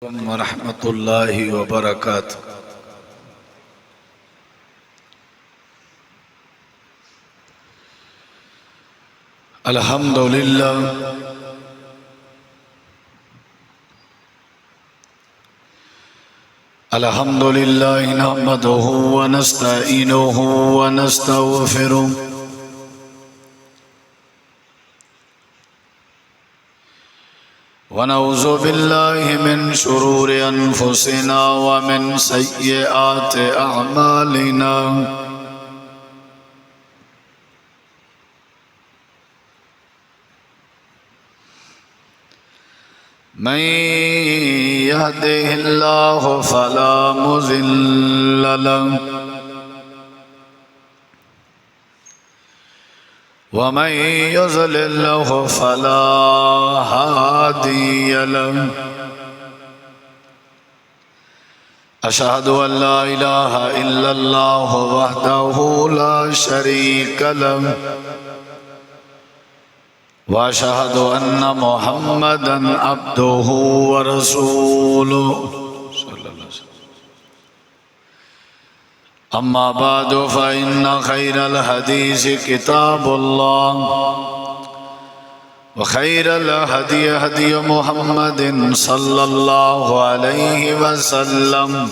ورحمۃ اللہ وبرکاتہ۔ الحمدللہ الحمدللہ نحمدہ ونستعینہ ونستغفرہ ونعوذ باللہ من شرور انفسنا ومن سیئات اعمالنا من يهده الله فلا مضل له ومن يضلل فلا هادي له أشهد أن لا إله إلا الله وحده لا شريك له وأشهد أن محمدا عبده ورسوله أما بعد فإن خير الحديث كتاب الله وخير الهدي هدي محمد صلى الله عليه وسلم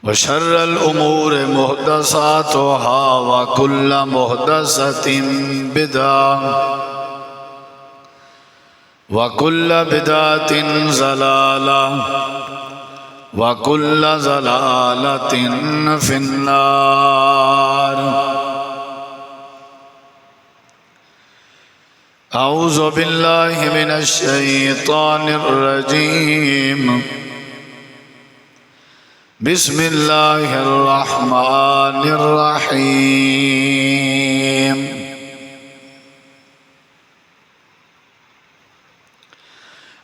وشر الأمور محدثاتها وكل محدثة بدعة وكل بدعة ضلالة وَكُلَّ ضَلَالَةٍ فِي النَّارِ أعوذ بالله من الشيطان الرجيم بسم الله الرحمن الرحيم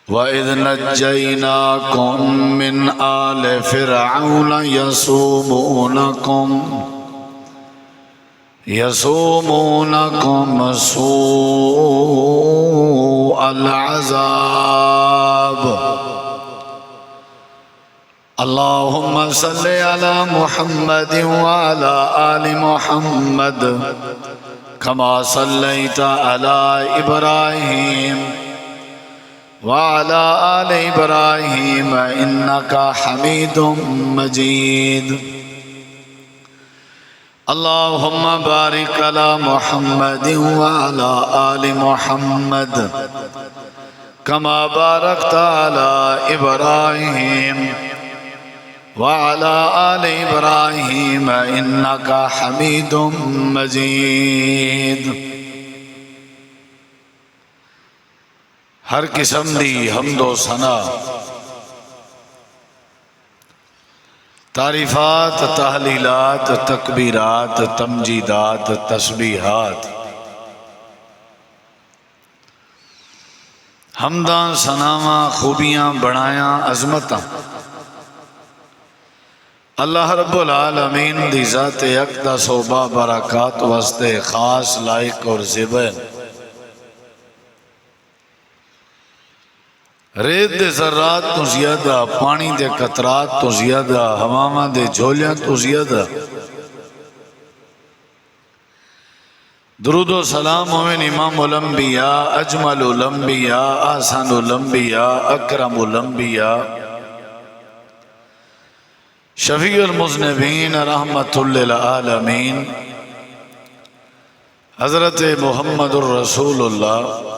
وَإِذْ نَجَّيْنَاكُمْ مِنْ آلِ فِرْعَوْنَ يَسُومُونَكُمْ سُوءَ الْعَذَابِ اللهم صل على محمد وعلى آل محمد كما صليت على إبراهيم وعلى آل إبراهيم إنك حميد مجيد اللهم بارك على محمد وعلى آل محمد كما باركت على إبراهيم وعلى آل إبراهيم إنك حميد مجيد ہر قسم دی حمد و ثنا تعریفات تحلیلات تکبیرات تمجیدات تسبیحات حمداں ثناواں خوبیاں بڑایاں عظمتاں اللہ رب العالمین دی ذات اقدس و بابرکات واسطے خاص لائق اور زیبن ریت دے ذرات تو زیادہ پانی دے قطرات تو زیادہ ہواواں دے جھولیاں تو زیادہ درود و سلام ہوئے امام الانبیاء اجمل الانبیاء احسن الانبیاء اکرم الانبیاء شفیع المذنبین رحمت للعالمین حضرت محمد الرسول اللہ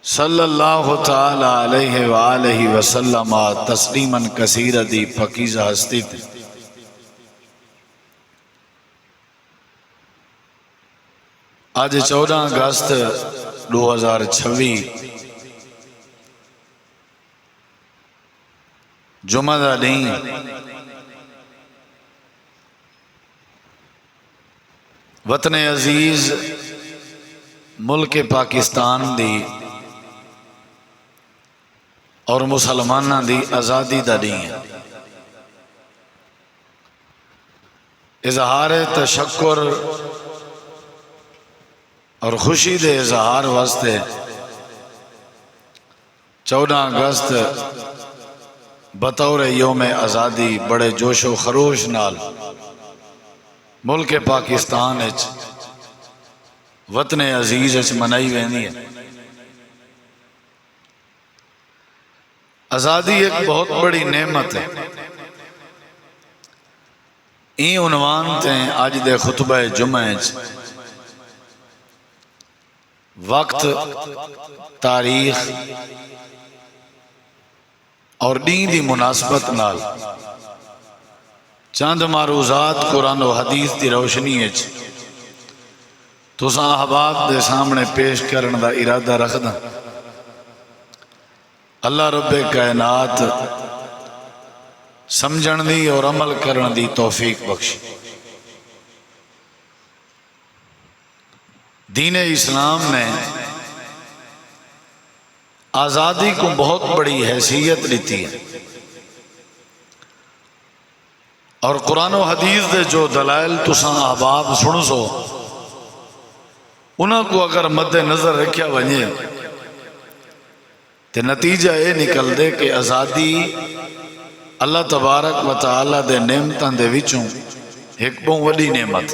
صلی اللہ تعالی علیہ وآلہ وسلم تسلیما کثیرا دی پاکیزہ ہستی تھی آج 14 اگست 2026 جمعہ دا دن وطن عزیز ملک پاکستان دی اور مسلمانہ دی آزادی دا دن ہے اظہار تشکر اور خوشی دے اظہار واسطے 14 اگست بطور یوم آزادی بڑے جوش و خروش نال ملک پاکستان وطن عزیز منائی وینی ہے۔ آزادی ایک بہت بڑی نعمت ہے۔ این عنوان تیں آج دے خطبہ جمعہ وقت، تاریخ اور دین دی مناسبت نال چند معروضات قرآن و حدیث دی روشنی تساں احباب دے سامنے پیش کرن دا ارادہ رکھدا۔ اللہ رب کائنات سمجھن دی اور عمل کرن دی توفیق بخش۔ دین اسلام نے آزادی کو بہت بڑی حیثیت لیتی ہے، اور قرآن و حدیث دے جو دلائل تساں احباب سن سو انہاں کو اگر مد نظر رکھیا ونجے تے نتیجہ یہ نکل دے کہ آزادی اللہ تبارک و تعالی دے نعمتاں دے وچوں ایک بہت وڈی نعمت۔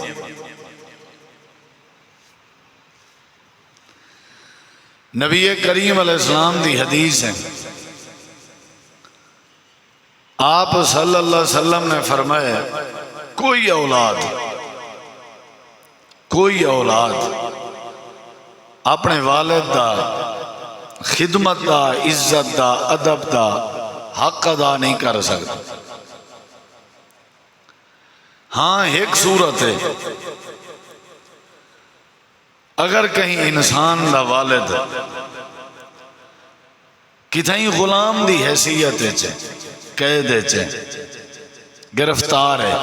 نبی کریم علیہ السلام دی حدیث ہے، آپ صلی اللہ علیہ وسلم نے فرمایا کوئی اولاد اپنے والد دا خدمت دا، عزت دا، ادب دا حق ادا نہیں کر سکتا۔ ہاں ایک صورت ہے، اگر کہیں انسان دا والد کتھائیں غلام دی حیثیت قید گرفتار ہے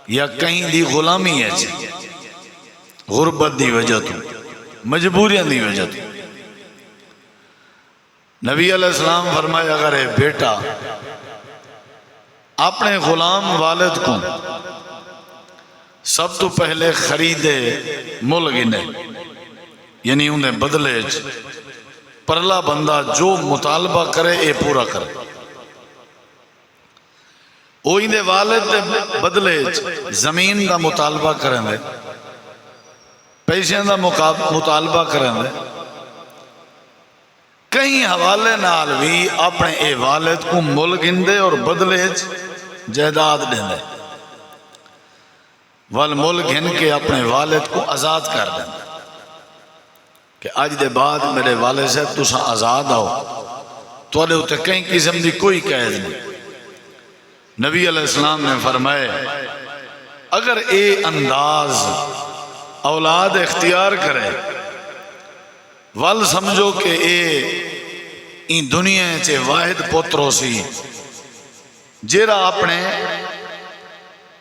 یا کہیں دی غلامی ہے غربت دی وجہ تو، مجبوریاں دی وجہ تو، نبی علیہ السلام فرمایا اگر اے بیٹا اپنے غلام والد کو سب تو پہلے خریدے مل گنے، یعنی انہیں بدلے پرلا بندہ جو مطالبہ کرے اے پورا کرے، وہ انہیں والد دے بدلے زمین دا مطالبہ کریں دے، پیسے دا مطالبہ کریں دے، کہیں حوالے نال بھی اپنے اے والد کو مل گندے اور بدلے جائیداد دیندے، والمل گھن کے اپنے والد کو آزاد کر دیں کہ آج دے بعد میرے والد سے تساں آزاد آؤ، تو آلے ہوتے کہیں قسم دی کوئی قید نہیں۔ نبی علیہ السلام نے فرمائے اگر اے انداز اولاد اختیار کرے وال سمجھو کہ اے این دنیا چے واحد پتروں سی جیرا اپنے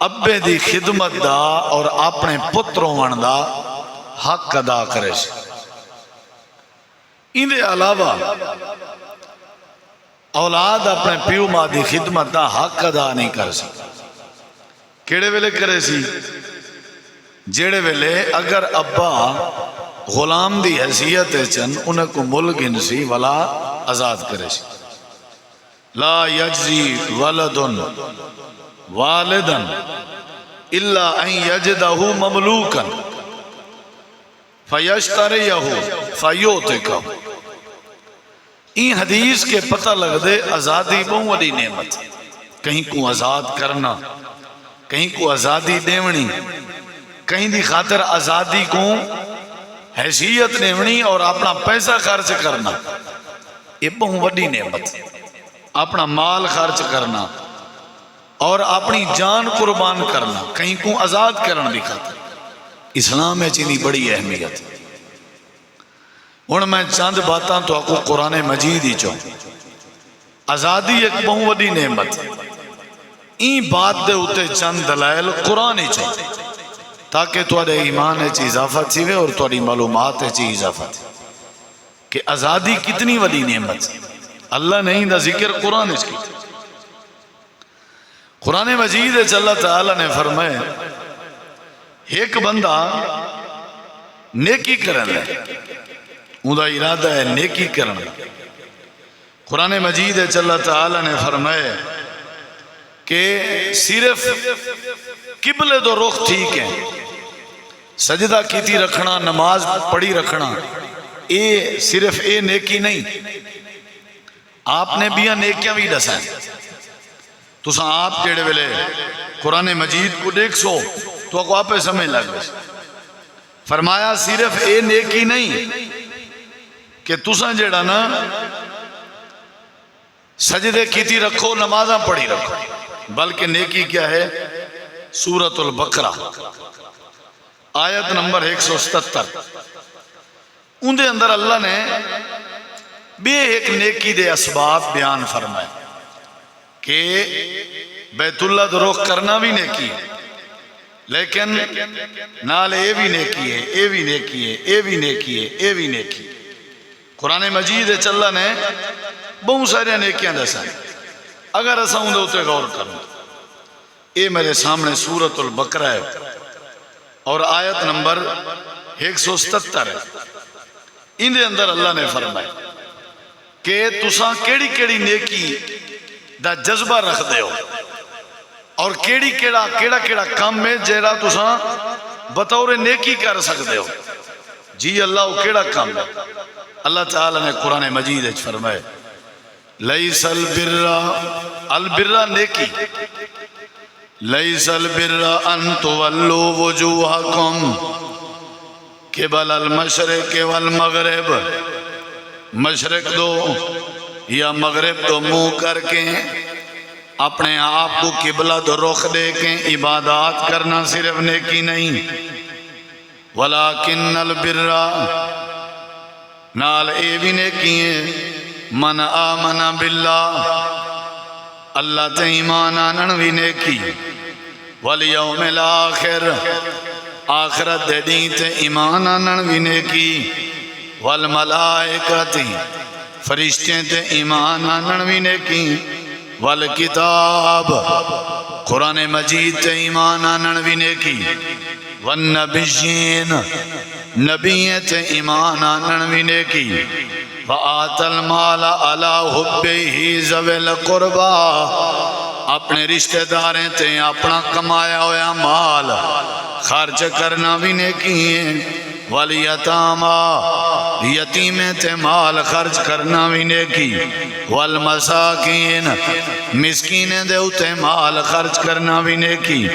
ابے دی خدمت دا اور اپنے پتروں ون دا حق ادا کرے سی۔ ان دے علاوہ اولاد اپنے پیو ماں دی خدمت دا حق ادا نہیں کر سی۔ کیڑے ویلے کرے سی؟ جیڑے ویلے اگر ابا غلام دی حیثیت چن انہیں کو مل گن سی ولا آزاد کرے سی۔ لا یجزی ولدن والدن الا ان یجدہ مملوکا فیشتریہ فیوتکہ۔ این حدیث کے پتہ لگ دے آزادی بہت بڑی نعمت، کہیں کو آزاد کرنا، کہیں کو آزادی دیونی، کہیں دی خاطر آزادی کو حیثیت دیونی اور اپنا پیسہ خرچ کرنا، یہ بہت بڑی نعمت، اپنا مال خرچ کرنا اور اپنی جان قربان کرنا کہیں کو آزاد کرنا دی خاطر، اسلام میں چینی بڑی اہمیت۔ ان میں چند باتاں تو آپ کو قرآن مجید ہی چاہوں، آزادی ایک بہت بڑی نعمت، این بات دے ہوتے چند دلائل قرآن ہی چاہوں تاکہ تھوڑے ایمان چی اضافہ تھی اور تھوڑی معلومات چی اضافہ تھی کہ آزادی کتنی بڑی نعمت۔ اللہ نہیں دا ذکر قرآن اس کی، قرآن مجید اللہ تعالیٰ نے فرمائے ایک بندہ نیکی کرن ہے، اُنہا ارادہ ہے نیکی کرن، قرآن مجید ہے اللہ تعالی نے فرمایا کہ صرف قبلے دو رخ ٹھیک ہے، سجدہ کیتی رکھنا، نماز پڑھی رکھنا، اے صرف اے نیکی نہیں، آپ نے بھی نیکیاں بھی دسائیں۔ تو آپ کیڑے ویلے قرآن مجید کو دیکھ سو تو کو آپ سمجھ لگ گئے، فرمایا صرف اے نیکی نہیں کہ تساں جیڑا نا سجدے کیتی رکھو، نمازاں پڑھی رکھو، بلکہ نیکی کیا ہے؟ سورۃ البقرہ آیت نمبر 177 اندے اندر اللہ نے بے ایک نیکی دے اسباب بیان فرمائے کہ بیت اللہ دو رخ کرنا بھی نیکی ہے، لیکن نال اے بھی نیکی ہے، اے بھی نیکی ہے، اے بھی نیکی ہے، اے بھی نیکی ہے۔ قرآن مجید اللہ نے بہت سارے نیکیاں دسا، اگر اسا اندے اتے غور کروں، اے میرے سامنے سورۃ البقرہ ہے اور آیت نمبر 177 ہے، اندے اندر اللہ نے فرمایا کہ تساں کیڑی کیڑی نیکی دا جذبہ رکھ دے ہو اور کیڑی کیڑا کام ہے جیڑا تساں بطور نیکی کر سکتے ہو۔ جی اللہ وہ کیڑا کام ہے؟ اللہ تعالی نے قرآن مجید فرمائے لیس البر نیکی، لیس البر ان تولوا وجوہکم قبل المشرق والمغرب، مشرق دو یا مغرب دو منہ کر کے اپنے آپ کو قبلہ دو رخ دے کے عبادات کرنا صرف نیکی نہیں، ولیکن البر نال اے بھی نیکی ہے من آمن باللہ، اللہ تے ایمان آنن بھی نیکی، والیوم الاخر آخرت دے دین تے ایمان آنن بھی نیکی، والملائکت فرشتے تے ایمان آنن بھی نیکی، والکتاب قرآن مجید تے ایمان آنن بھی نیکی، والنبیین نبیت ایمان آنن بھی نیکی، وآت المال علی حبہ ذوی القربا اپنے رشتہ داریں تے اپنا کمایا ہویا مال خرچ کرنا بھی نیکی ہے، والیتاما یتیمیں تے مال خرچ کرنا بھی نیکی، والمساکین مسکینیں دے اتے مال خرچ کرنا بھی نیکی،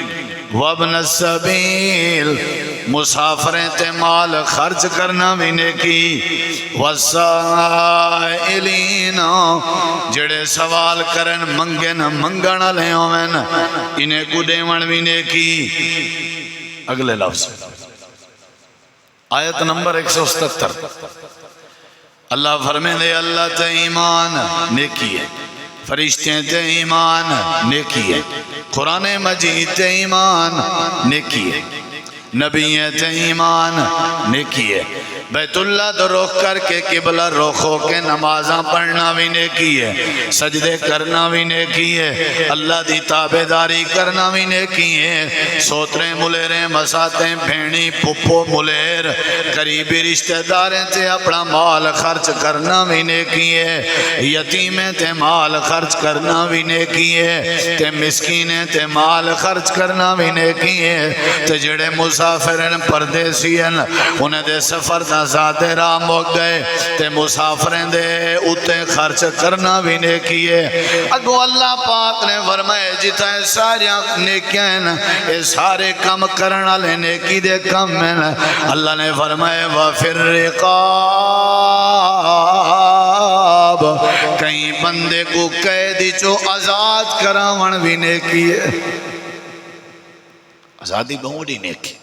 وابن السبیل مسافریں تے مال خرچ کرنا بھی نیکی، والسائلین جڑے سوال کرن منگن منگن لے ہوئن انہیں کو دیون بھی نیکی۔ اگلے لفظ آیت نمبر 177 اللہ فرمائے دے اللہ تے ایمان نیکی ہے، فرشتے تے ایمان نیکی ہے، قرآن مجید تے ایمان نیکی ہے، نبی تے ایمان نیکی ہے، بیت اللہ دو رخ کر کے قبلہ رخ ہو کے نمازاں پڑھنا بھی نیکی ہے، سجدے کرنا بھی نیکی ہے، اللہ دی تابعداری کرنا بھی نیکی ہے، سوتریں ملیریں مساتیں بھینی پھپھو ملیر قریبی رشتہ داریں تے اپنا مال خرچ کرنا بھی نیکی ہے، یتیمیں تے مال خرچ کرنا بھی نیکی ہے، تے مسکینیں تے مال خرچ کرنا بھی نیکی ہے، تے جڑے مسافرین پردیسین انہیں دے سفر دا زیادہ راہ موک گئے تے مسافرین دے اتے خرچ کرنا بھی نیکی ہے۔ اگو اللہ پاک نے فرمائے جتا ہے سارے نیکیاں ہیں، یہ سارے کم کرنا لے نیکی دے کم ہیں، اللہ نے فرمائے وَفِرْ رِقَابِ کہیں بندے کو قیدی چو آزاد کراون بھی نیکی ہے، آزادی بہت ہی نیکی،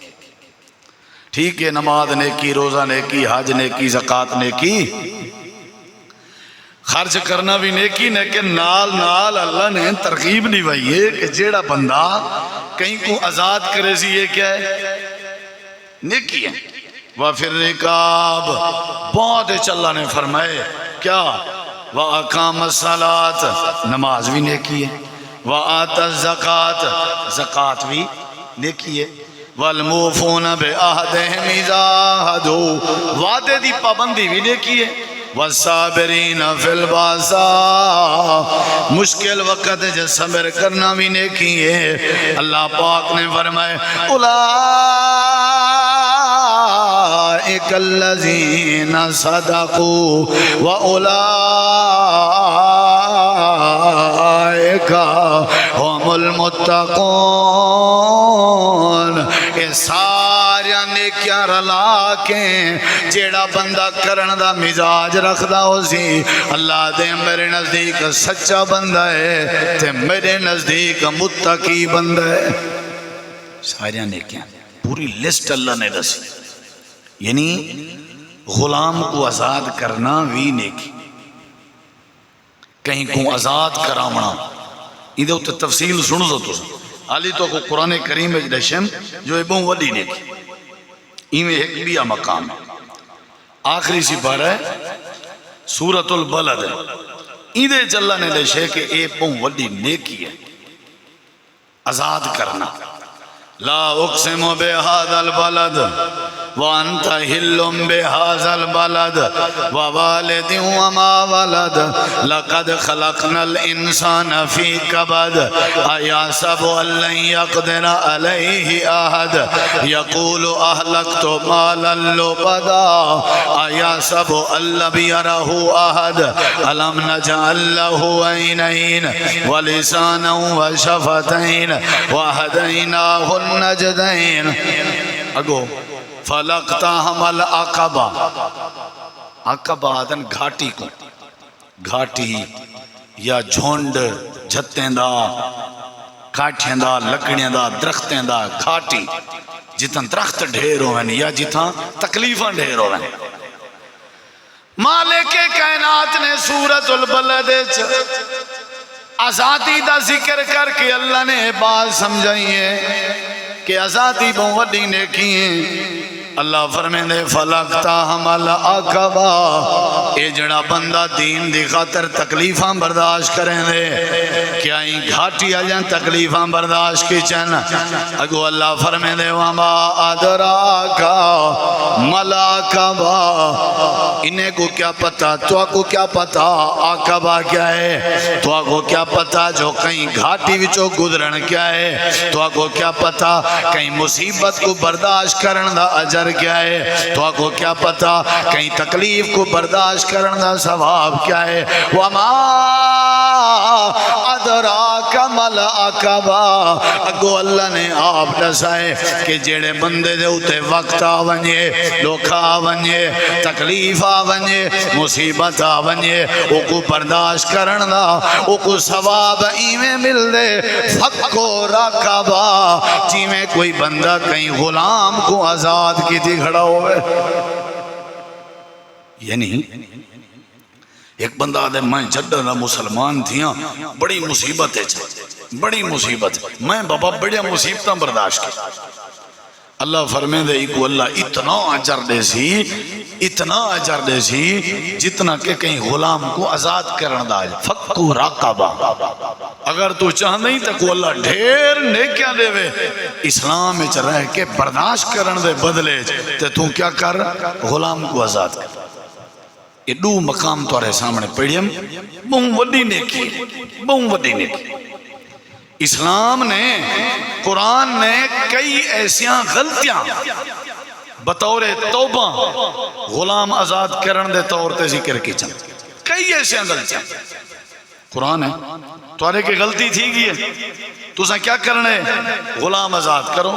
ٹھیک ہے نماز نیکی، روزہ نیکی، حج نیکی، زکوٰۃ نیکی، خرچ کرنا بھی نیکی، لیکن نال نال اللہ نے ترغیب دیوائی ہے کہ جیڑا بندہ کہیں کو آزاد کرے سی یہ کیا ہے؟ نیکی ہے۔ وَفِرْ رِقَابِ بہت اچھا اللہ نے فرمائے کیا؟ وَأَقَامَ الصَّلَاةَ نماز بھی نیکی ہے، وَآتَ الزَّكَاةَ زکوٰۃ بھی نیکی ہے، وَالْمُوفُونَ بِعَهْدِهِمْ إِذَا عَاهَدُوا وعدے دی پابندی بھی نیکی ہے، والصابرین فی الباساء، مشکل وقت جب صبر کرنا بھی نیکی ہے۔ اللہ پاک نے فرمائے اولئک الذین صدقوا واولئک هم المتقون۔ اے سارا نیکیاں رلا کے جیڑا بندہ کرن دا مزاج رکھدا ہو سی، اللہ دے میرے نزدیک سچا بندہ ہے تے میرے نزدیک متقی بندہ ہے۔ سارا نیکیاں پوری لسٹ اللہ نے دسی، یعنی غلام کو آزاد کرنا بھی نیکی، کہیں کو آزاد کرامنا، ادھے ہوتے تفصیل سنو دو تو حالی تو کو قرآن کریم اجدشم جو ابوں ولی نیکی، ایمیں ایک بیا مقام ہے۔ آخری سی پارہ ہے سورۃ البلد ہے، ادھے جلہ نے دشے کہ ابوں ولی نیکی ہے آزاد کرنا۔ لا اقسم بهذا البلد وانت حل بهذا البلد ووالد وما ولد لقد خلقنا الانسان في كبد ايحسب ان لن يقدر عليه احد يقول اهلكت مالا لبدا ايحسب ان لم يره احد الم نجعل له عينين ولسانا وشفتين وهديناه النجدین۔ اگو فلقتہم العقبہ، عقبہ آدن گھاٹی کو، گھاٹی یا جھونڈ جھتیں دا کاٹھیں دا لکڑیاں دا درختیں دا گھاٹی، جتن درخت ڈھیر ہوئن یا جتن تکلیفاں ڈھیر ہوئن۔ مالک کائنات نے سورۃ البلد آزادی دا ذکر کر کے اللہ نے بات سمجھائی ہے کہ آزادی بہت وڈی نیکی ہے۔ اللہ فرمیندے فلقتہم العقبہ، اے جڑا بندہ دین دی خاطر تکلیفاں برداشت کریں دے، کیا ہی گھاٹی آجاں تکلیفاں برداشت کی چن۔ اگو اللہ فرمیندے وما ادراکا ملعقبہ، انہیں کو کیا پتا، تو کو کیا پتا عقبہ کیا ہے، تو کو کیا پتا جو کہیں گھاٹی وچوں گزرن کیا ہے، تو کو کیا پتا کہیں مصیبت کو برداشت کرن دا اجر کیا ہے، تو کو کیا پتا کہیں تکلیف کو برداشت کرن دا ثواب کیا ہے۔ وما ادراک ملعقبہ، اگو اللہ نے آپ دسائے کہ جیڑے بندے دے ہوتے وقت آونجے، لوکھا آونجے، تکلیف آونجے، مصیبت آونجے، او کو برداشت کرن دا او کو ثواب ایویں مل دے فکو رقبہ، جی میں کوئی بندہ کہیں غلام کو آزاد کی تھی کھڑا ہوئے۔ یعنی ایک بندہ دے میں جدہ مسلمان تھیاں بڑی مصیبت ہے، بڑی مصیبت ہے، میں بابا بڑی مصیبتاں برداشت کی۔ اللہ فرمائے دے کو اللہ اتنا اجر دے سی، اتنا اجر دے سی جتنا کہ کہیں غلام کو آزاد کرن دا ہے۔ فکو رقبہ، اگر تو چاہ نہیں تو کو اللہ ڈھیر نیکیاں دے وے، اسلام میں چل رہے کہ برداشت کرن دے بدلے تو کیا کر، غلام کو آزاد کر۔ یہ دو مقام تو رہے سامنے پڑھیم، بہت وڈی نیکی، بہت وڈی نیکی۔ اسلام نے، قرآن نے کئی ایسیاں غلطیاں بطور توبہ غلام آزاد کرن دے طور تے ذکر کی چند، کئی ایسیاں غلطیاں قرآن ہے۔ تو آرے کی غلطی تھی گئی ہے تو اسا کیا کرنے، غلام آزاد کرو،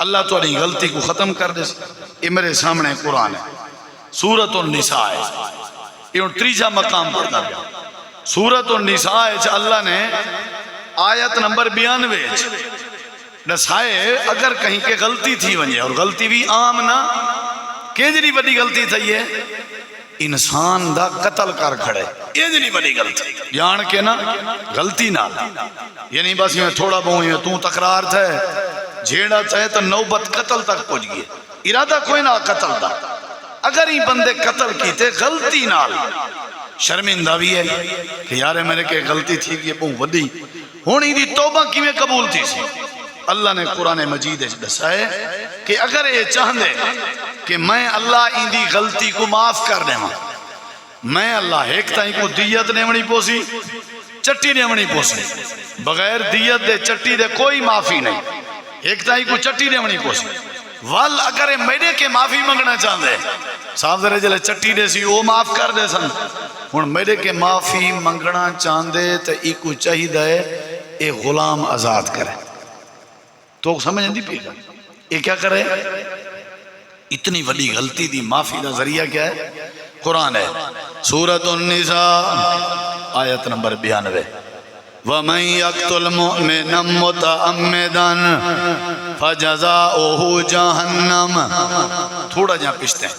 اللہ تو آرے غلطی کو ختم کر دے۔ یہ میرے سامنے قرآن ہے، سورۃ النساء ہے، یہ تیجا مقام پڑھتا گیا۔ سورۃ النساء ہے اللہ نے آیت نمبر 92 دسائے اگر کہیں کہ غلطی تھی ونجے، اور غلطی بھی عام نہ کہ جنی بڑی غلطی تھی ہے انسان دا قتل کر کھڑے، یہ جنی بڑی غلطی جان کے نا غلطی نہ، یعنی بس یہ تھوڑا بہت یہ تو تقرار تھے جھیڑا تھے تو نوبت قتل تک پہنچ گئے، ارادہ کوئی نہ قتل دا، اگر ہی بندے قتل کی تھے غلطی نال شرمندہ بھی ہے کہ یارے میرے کہ غلطی تھی یہ بہت وڈی ہونی دی توبہ کی میں قبول تھی سی۔ اللہ نے قرآن مجید دسائے کہ اگر یہ چاہندے کہ میں اللہ ان دی غلطی کو معاف کر دے ماں، میں اللہ ایک تائیں کو دیت نیمنی پوسی چٹی نیمنی پوسی بغیر دیت دے چٹی دے کوئی معافی نہیں ایک تائیں کو چٹی نیمنی پوسی وال اگر میرے کے معافی منگنا چاہتے صاحب درے جلے چٹی دے سی وہ معاف کر دے سن ہن میرے کے معافی منگنا چاہتے تو ایک چاہی دے اے غلام آزاد کرے تو سمجھ نہیں پی گا یہ کیا کرے اتنی وڈی غلطی دی معافی دا ذریعہ کیا ہے قرآن ہے سورۃ النساء آیت نمبر 92 وَمَن يَقْتُلْ مُؤْمِنًا مُتَعَمِّدًا فَجَزَاؤُهُ جَهَنَّمُ تھوڑا جہاں پشتے ہیں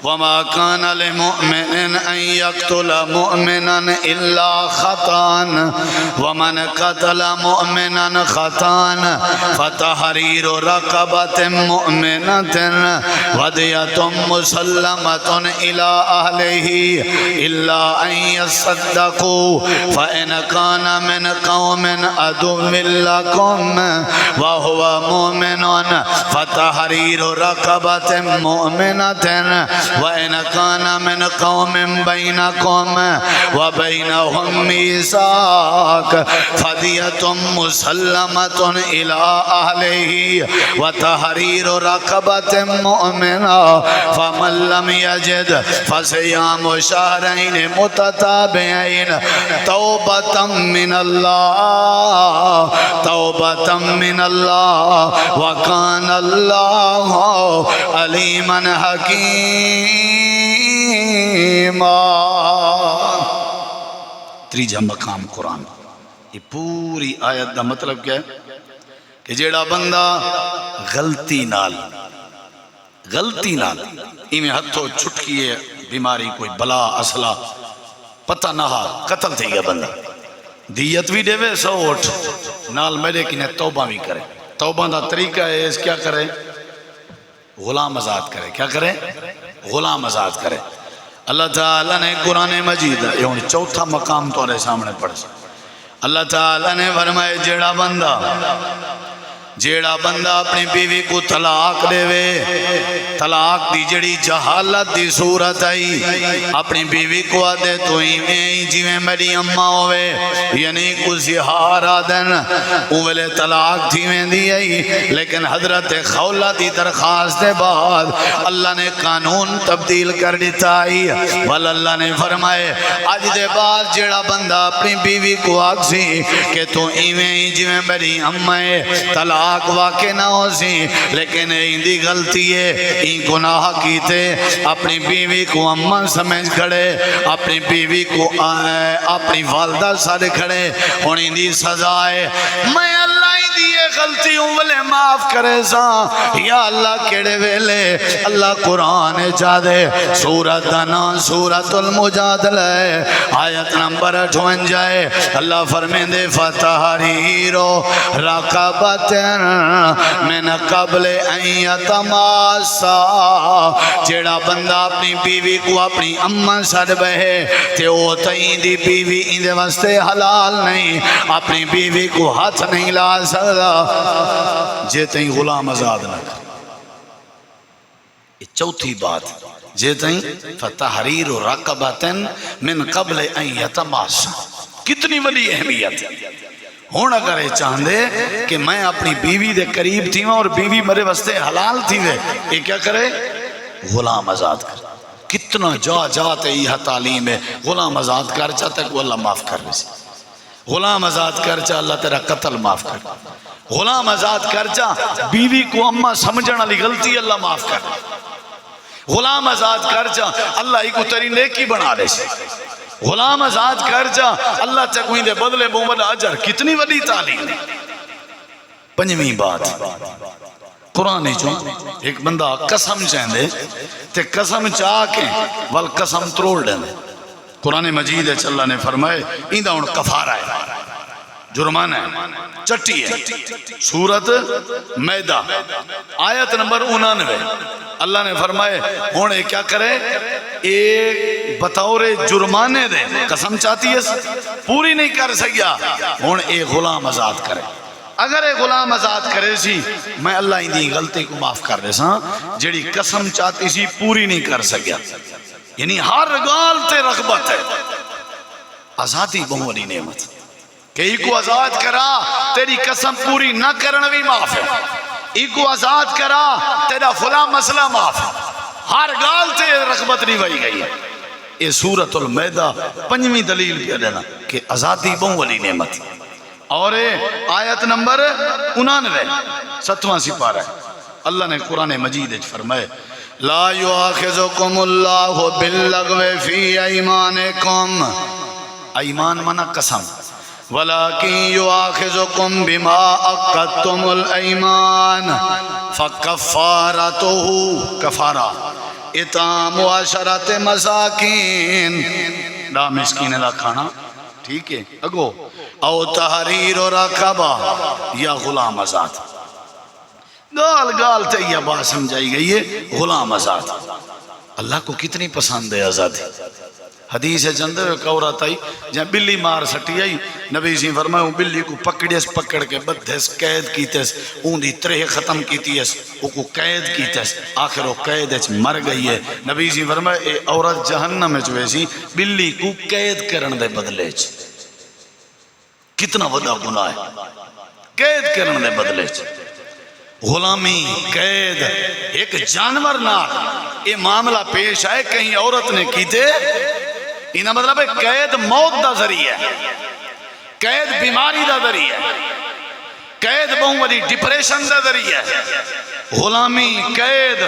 وَمَا كَانَ لِمُؤْمِنٍ أَن يَقْتُلَ مُؤْمِنًا إِلَّا خَطَأً وَمَنْ قَتَلَ مُؤْمِنًا خَطَأً فَتَحْرِيرُ رَقَبَةٍ مُؤْمِنَةٍ وَدِيَةٌ مُسَلَّمَةٌ إِلَىٰ أَهْلِهِ إِلَّا أَن يَصَّدَّقُوا فَإِنْ كَانَ مِنْ قَوْمٍ عَدُوٍّ لَكُمْ وَهُوَ مُؤْمِنٌ فَتَحْرِيرُ رَقَبَةٍ مُؤْمِنَةٍ وَإِنْ كَانَ مِنْ قَوْمٍ بَيْنَكُمْ وَبَيْنَهُمْ مِيثَاقٌ فَدِيَةٌ مُسَلَّمَةٌ إِلَىٰ أَهْلِهِ وَتَحْرِيرُ رَقَبَةٍ مُؤْمِنَةٍ فَمَن لَّمْ يَجِدْ فَصِيَامُ شَهْرَيْنِ مُتَتَابِعَيْنِ تَوْبَةً مِّنَ اللَّهِ وَكَانَ اللَّهُ عَلِيمًا حَكِيمًا تریجا مقام قرآن یہ پوری آیت دا مطلب کیا ہے کہ جیڑا بندہ غلطی نال ایمیں ہتھو چھٹکی ہے بیماری کوئی بلا اصلہ پتہ نہ قتل تھی گیا بندہ دیت بھی دے وے سوٹ نال میرے کنے توبہ بھی کرے توبہ دا طریقہ ہے اس کیا کرے غلام آزاد کرے کیا کرے غلام آزاد کرے اللہ تعالیٰ نے قرآن مجید یہ چوتھا مقام تورے سامنے پڑھ اللہ تعالیٰ نے فرمائے جیڑا بندہ اپنی بیوی کو طلاق دے وے طلاق دی جڑی جہالت دی صورت آئی اپنی بیوی کو آدھے تو ہی جی میں میری اممہ ہوئے یعنی کو زہار آدھن اولے طلاق تھی میں دی آئی لیکن حضرت خولہ دی درخواست دے بعد اللہ نے قانون تبدیل کر دیتا آئی بل اللہ نے فرمائے آج دے بعد جیڑا بندہ اپنی بیوی کو آگ سی کہ تو ہی جی میں میری اممہ ہے طلاق واقع نہ ہو سی لیکن اندی غلطی ہے ان گناہ کیتے اپنی بیوی کو اماں سمجھ کھڑے اپنی بیوی کو اپنی والدہ سارے کھڑے اور اندی سزا ہے میں اللہ اندی غلطی ہوں ولی معاف کرے سا یا اللہ کیڑے ویلے اللہ قرآن چاہ دے سورت دانا سورت المجادلہ آیت نمبر 58 اللہ فرمین دے فتحریرو رقبتن من قبل ان یتماسا جیڑا بندہ اپنی بیوی کو اپنی اماں سر بہے تے وہ تئیں دی بیوی اندے واسطے حلال نہیں اپنی بیوی کو ہاتھ نہیں لا سکتا جے تئیں غلام آزاد نہ کر یہ چوتھی بات جے تئیں فتحریر رقبتن من قبل ان یتماسا کتنی بڑی اہمیت ہے ہونا کرے چاہندے کہ میں اپنی بیوی دے قریب تھی اور بیوی میرے واسطے حلال تھی وے یہ کیا کرے غلام آزاد کر کتنا جاتے یہ تعلیم ہے غلام آزاد کر چاہتا ہے کہ اللہ معاف کر رہی غلام آزاد کر چاہ اللہ تیرا قتل معاف کر غلام آزاد کر چاہ بیوی کو اماں سمجھنا علی غلطی اللہ معاف کر غلام آزاد کر چاہ اللہ ہی کو تیری نیکی بنا رہے سے غلام آزاد کر جا اللہ چکویں دے بدلے بومد اجر کتنی وڈی تعلیم پنجویں بات قرآن جو ایک بندہ قسم چاہندے تے قسم چاہ کے وال قسم تروڑ دیں قرآن مجید ہے اللہ نے فرمائے ایندہ ان کفارہ ہے جرمانہ ہے چٹی ہے سورت میدہ آیت نمبر 99 اللہ نے فرمائے ہونے کیا کرے ایک بطور جرمانے دے قسم چاہتی ہے پوری نہیں کر سکیا ہونے ایک غلام آزاد کرے اگر ایک غلام آزاد کرے سی میں اللہ اندی غلطی کو معاف کر رہے ساں جڑی قسم چاہتی سی پوری نہیں کر سکیا یعنی ہر گال تے رغبت ہے. آزادی بہت بڑی نعمت کہ ایک آزاد کرا تیری قسم پوری نہ کرنا بھی معاف ہے. ایک آزاد کرا تیرا فلاں مسئلہ معاف ہے. ہر گال تے رغبت نہیں وہی گئی ہے. یہ سورۃ المائدہ 5ویں دلیل پہ دینا کہ آزادی بہت بڑی نعمت. اور آیت نمبر 99 7واں سپارہ ہے. اللہ نے قرآن مجید فرمائے لا یؤاخذکم اللہ باللغو فی ایمانکم. ایمان منا قسم. ولیکن یؤاخذکم بما عقدتم الایمان فکفارتہ کفارہ اطعام 10 مساکین. دا مسکین دا کھانا ٹھیک ہے اگو او تحریر رقبہ یا غلام آزاد. گال گال تے یہ بات سمجھائی گئی ہے غلام آزاد. اللہ کو کتنی پسند ہے آزادی. حدیث جندے ایک عورت آئی جہاں بلی مار سٹی آئی نبی سے فرمایا بلی کو پکڑیس پکڑ کے بدھیس قید کیتیس اون دی ترہ ختم کیتیس او کو قید کیتیس آخر وہ قید اچ مر گئی ہے. نبی سے فرمایا اے عورت جہنم میں جویسی بلی کو قید کرن دے بدلے چ. کتنا بڑا گناہ ہے قید کرن دے بدلے چ. غلامی قید ایک جانور نہ یہ معاملہ پیش آئے کہیں عورت نے کیتے انہا مطلب ہے قید موت دا ذریعہ ہے. قید بیماری دا ذریعہ ہے. قید بہت بڑی ڈپریشن دا ذریعہ ہے. غلامی قید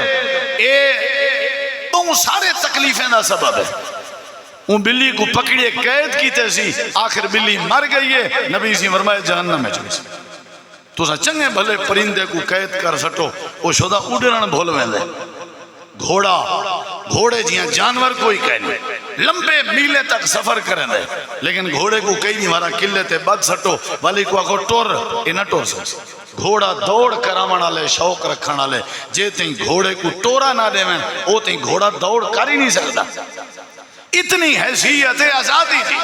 بہت سارے تکلیفیں دا سبب ہے. وہ بلی کو پکڑے قید کیتے سی آخر بلی مر گئی ہے. نبی سی فرمائے جہنم میں چلی سی. تو سا چنگے بھلے پرندے کو قید کر سٹو وہ شدہ اڑن بھول میں دے. گھوڑے جیاں جانور کوئی کہہ نہیں لمبے میلے تک سفر کریں دے لیکن گھوڑے کو کئی نہیں مارا کلے تے بد سٹو والی کو آگو ٹور انہ ٹور سکس. گھوڑا دوڑ کرامان لے شوق رکھانا لے جے تین گھوڑے کو ٹورا نہ دے میں او تین گھوڑا دوڑ کر ہی نہیں سکتا. اتنی حیثیت آزادی تھی.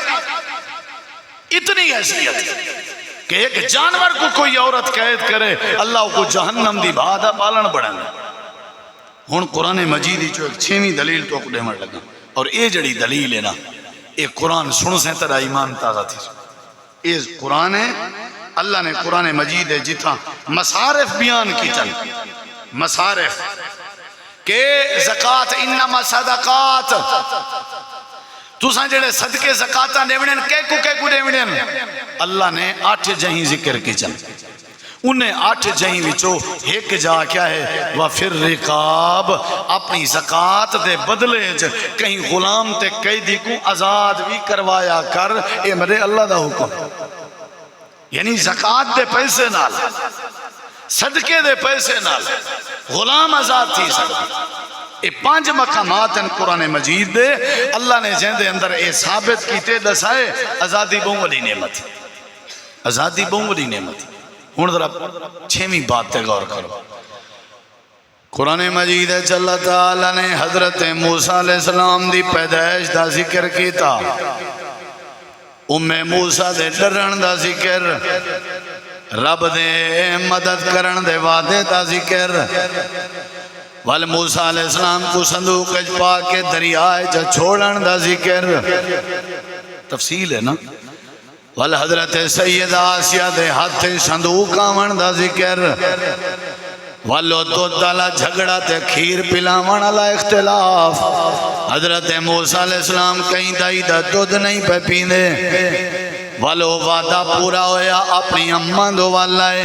اتنی حیثیت کہ ایک جانور کو کوئی عورت قید کرے اللہ کو جہنم دی بھادا پالن بڑھن. ہون قرآن مجیدی جو ایک 6ویں دلیل تو اکڑے مر لگا اور اے جڑی دلیل ہے نا اے قرآن سن سے ترہ ایمان تازہ تھی. اے قرآن ہے اللہ نے قرآن مجید ہے جتھا مصارف بیان کی چن مصارف کہ زکاة انما صدقات تو ساں جڑے صدقے زکاة دیوڑین کہہ کو دیوڑین اللہ نے 8 جہیں ذکر کی چن. انہیں 8 جہیں وچو ایک جا کیا ہے وَفِرْ رِقَاب اپنی زکاة دے بدلے کہیں غلام تے قیدی کو آزاد بھی کروایا کر. اے مرے اللہ دا حکم یعنی زکاة دے پیسے نال صدقے دے پیسے نال غلام آزاد تھی سکتی. اے 5 مقامات ہیں قرآن مجید دے اللہ نے جہاں دے اندر اے ثابت کیتے دسائے آزادی بہت بڑی نعمت. آزادی بہت بڑی نعمت. ہون ذرا 6ویں بات تے غور کرو. قرآن مجید اللہ تعالیٰ نے حضرت موسیٰ علیہ السلام دی پیدائش دا ذکر کیتا. موسیٰ دے ڈرن دا ذکر رب دے مدد کرن دے وعدے دا ذکر وال موسیٰ علیہ السلام کو صندوق پا کے دریائے جا چھوڑن دا ذکر. تفصیل ہے نا. وال حضرت سیدہ آسیہ دے ہاتھ صندوق آمن دا ذکر والو تو دالا جھگڑا تے کھیر پلاوان علا اختلاف. حضرت موسیٰ علیہ السلام کہیں دائی دا دودھ نہیں پہ پیندے والو وعدہ پورا ہویا اپنی اماں دو والائے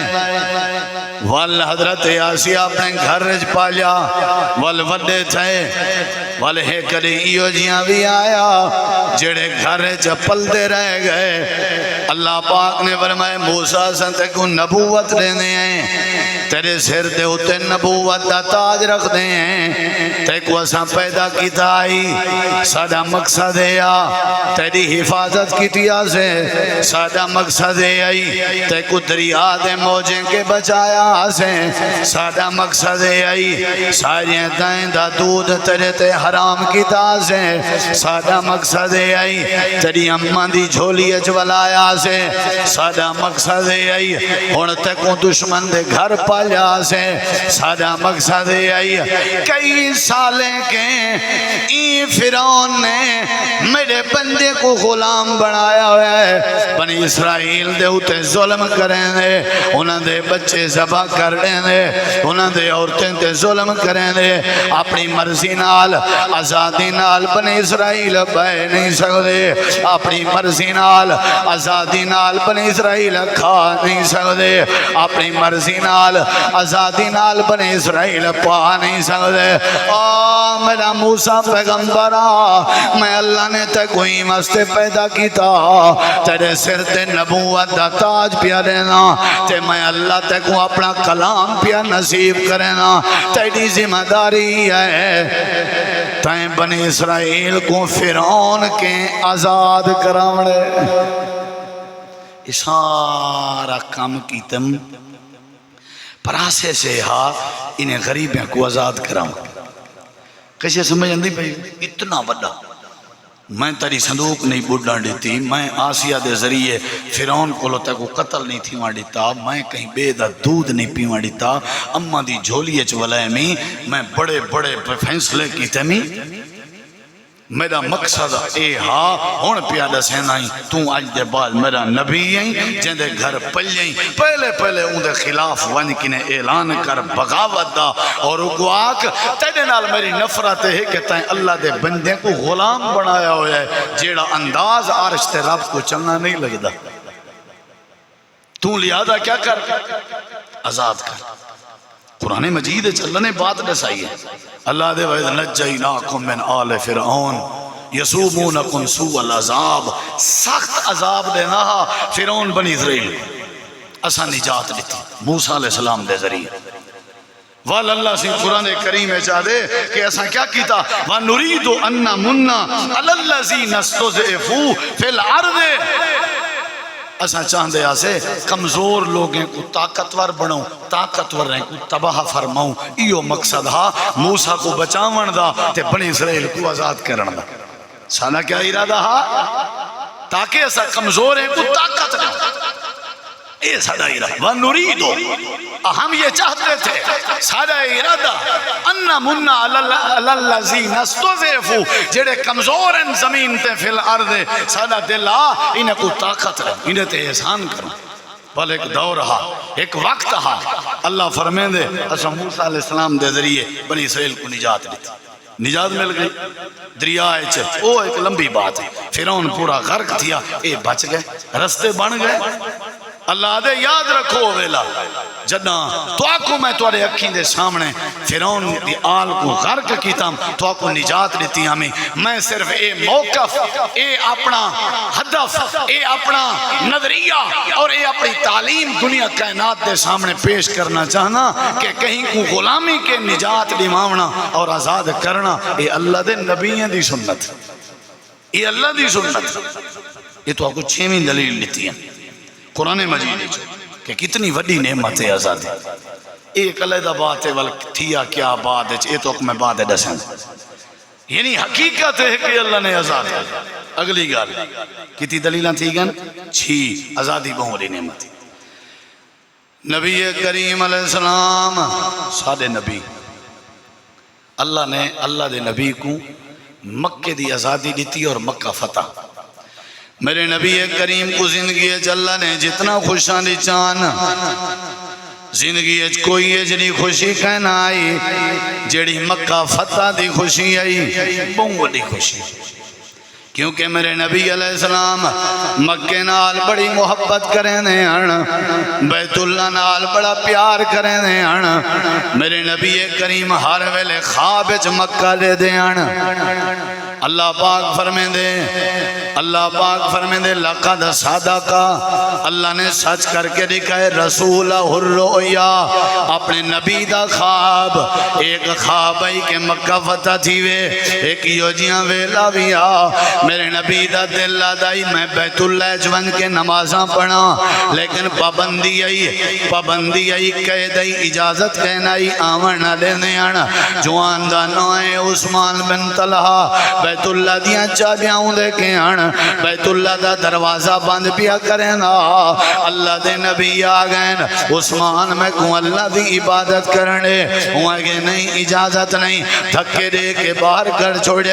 وال حضرت آسیہ اپنے گھر رج پالیا وال وڈے تھے وال ہے کرے ایو جیاں بھی آیا جڑے گھر رج پل دے رہ گئے. اللہ پاک نے فرمائے موسیٰ سنتے کو نبوت لینے ہیں تیرے سر دے ہوتے نبوت دا تاج رکھ دے ہیں تے کو اساں پیدا کی تائی سادہ مقصد ہے تیری حفاظت کی تیا سے سادہ مقصد ہے تے کو دریا دے موجیں کے بچایا سے سادہ مقصد ہے ساری دائیں دا دودھ تیرے تے حرام کیتا سے سادہ مقصد ہے آئی تیری اماں دی جھولی اچ ولایا سے سادہ مقصد ہے آئی ہن تکوں دشمن دے گھر پالیا سے سادہ مقصد ہے آئی کئی سالیں کے ای فرعون نے میرے بندے کو غلام بنایا ہوا ہے بنی اسرائیل دے ہوتے ظلم کریں دے انہاں دے بچے ذبح کر دیں دے انہاں دے عورتیں تے ظلم کریں دے اپنی مرضی نال آزادی نال بنی اسرائیل بے نہیں سکتے اپنی مرضی نال آزادی نال بنی اسرائیل کھا نہیں سکتے اپنی مرضی نال آزادی نال بنی اسرائیل پا نہیں سکتے میرا موسیٰ پیغمبرہ میں اللہ نے تے کوئی مستے پیدا کیتا تیرے سر تے نبوت دا تاج پیا دینا تے میں اللہ تے کو اپنا کلام پیا نصیب کرنا تیری ذمہ داری ہے تائیں بنی اسرائیل کو فرعون کے آزاد کراوڑے اشارہ کام کیتم پراسے سے ہاں انہیں غریبیں کو آزاد کراؤں کیسے سمجھ اندھی بھائی اتنا بڑا میں تیری صندوق نہیں بڑھنا دیتی میں آسیہ دے ذریعے فرعون کو لوتا کو قتل نہیں تھی وہاں دیتا میں کہیں بے دا دودھ نہیں پی وہاں دیتا اماں دی جھولی اچ ولائے میں بڑے بڑے فیصلے کیتے میں میرا مقصد اے ہاں ہون پیادہ سینائی تو آج دے بعد میرا نبی ہیں جن دے گھر پلییں پہلے ان دے خلاف ون کنے اعلان کر بغاوت دا اور اگواک تیرے نال میری نفرت ہے کہ تائیں اللہ دے بندے کو غلام بنایا ہویا ہے جیڑا انداز عرش تے رب کو چلنا نہیں لگدا تو لہذا کیا کر آزاد کر قرآن مجید اللہ نے بات دسائی ہے اللہ دے وَإِذْ نَجَّيْنَاكُمْ مِنْ آلِ فِرْعَوْنَ يَسُومُونَكُمْ سُوءَ الْعَذَابِ سخت عذاب دینا فرعون بنی اسرائیل اسا نجات دیتی موسیٰ علیہ السلام دے ذریعے وال اللہ سے قرآن کریم ہے چاہدے کہ ایسا کیا کیتا وَنُرِيدُ أَنَّ مُنَّا عَلَى الَّذِينَ اسْتُضْعِفُوا فِي الْأَرْضِ اسا چاہندے آسے کمزور لوگیں کو طاقتور بناؤں طاقتور رہیں کو تباہ فرماؤں ایو مقصد ہا موسیٰ کو بچاون دا تے بنی اسرائیل کو آزاد کرن دا سانا کیا ارادہ ہا تاکہ اسا کمزور ہیں کو طاقت رہیں اے ساڑا ارادہ وَنُرِيدُ ہم یہ چاہتے تھے ساڑا ارادہ اَنَّ مُنَّا عَلَى الَّذِينَ اسْتُضْعِفُوا جڑے کمزور ہیں زمین تے فی الارض ساڑا دل انہیں کو طاقت رہا انہیں تے احسان کرو بل ایک دور ہا ایک وقت ہا اللہ فرمین دے اسا موسیٰ علیہ السلام دے ذریعے بنی اسرائیل کو نجات دیتی نجات مل گئی دریائے چھ وہ ایک لمبی بات ہے فرعون پورا غرق تھیا اے بچ گئے رستے بن گئے اللہ دے یاد رکھو ویلا جدنا تو آکو میں توڑے اکھیں دے سامنے فرعون دی آل کو غرق کیتا تو آکو نجات دیتی ہمیں میں صرف اے موقف اے اپنا ہدف اے اپنا نظریہ اور اے اپنی تعلیم دنیا کائنات دے سامنے پیش کرنا چاہنا کہ کہیں کو غلامی کے نجات دیماونا اور آزاد کرنا اے اللہ دے نبیوں دی سنت اے اللہ دی سنت یہ تو آکو 6ویں دلیل لیتی ہیں قرآن مجید کہ کتنی وڈی نعمت ہے آزادی ایک علیحدہ بات ہے تھیا کیا بات ہے یہ تو میں بات ہے دسیں یعنی حقیقت ہے کہ اللہ نے آزاد کیا اگلی گال کتنی دلیلیں تھی گن 6 آزادی بہت نعمت نبی کریم علیہ السلام سادے نبی اللہ نے اللہ دے نبی کو مکہ دی آزادی دیتی اور مکہ فتح میرے نبی کریم کو زندگی اللہ نے جتنا خوشاں دی چان زندگی کوئی اجنی خوشی کہنا آئی جیڑی مکہ فتح دی خوشی آئی بہت دی خوشی کیونکہ میرے نبی علیہ السلام مکہ نال بڑی محبت کریں دے بیت اللہ نال بڑا پیار کریں دے میرے نبی کریم ہر ویلے خواب وچ مکہ لے دے اللہ پاک فرمین دے لقد صدقا، اللہ نے سچ کر کے دکھا ہے رسولہ الرؤیا، اپنے نبی دا خواب. ایک خواب ہے کہ مکہ فتح تھی وے، ایک یوجیاں ویلا ویا میرے نبی دا دل لادائی میں بیت اللہ جون کے نمازاں پڑھا، لیکن پابندی آئی قید آئی اجازت کہنائی آمن نہ دینے آنا. جوان دا نوائے عثمان بن طلحہ بیت اللہ دیاں چابیاں دے کے آنا، بیت اللہ دا دروازہ بند پیا کریں نا. اللہ دے نبی آگئن عثمان میں کوں اللہ دی عبادت کرنے ہوں کہ نہیں اجازت نہیں، تھکے دے کے باہر کر چھوڑے.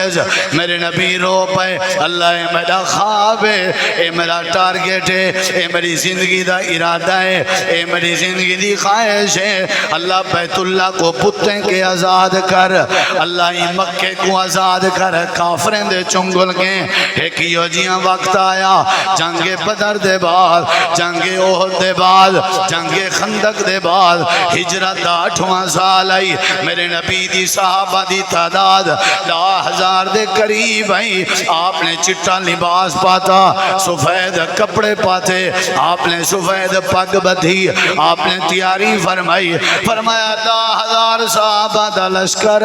میرے نبی رو پائے اللہ اے میرا خواب ہے، اے میرا ٹارگیٹ ہے، اے میری زندگی دا ارادہ ہے، اے میری زندگی دی خواہش ہے. اللہ بیت اللہ کو پتیں کے آزاد کر، اللہ ہی مکے کو آزاد کر کافرین دے چنگل کے. ایک یوجیاں وقت آیا جنگ بدر دے بعد، جنگ احد دے بعد، جنگ خندق دے بعد، ہجرت 8واں سال آئی. میرے نبی دی صحابہ دی تعداد 10,000 دے قریب آئی. آپ نے چٹا لباس پاتا، سفید کپڑے پاتے، آپ نے سفید پگ بدھی، آپ نے تیاری فرمایا 10,000 صحابہ دا لشکر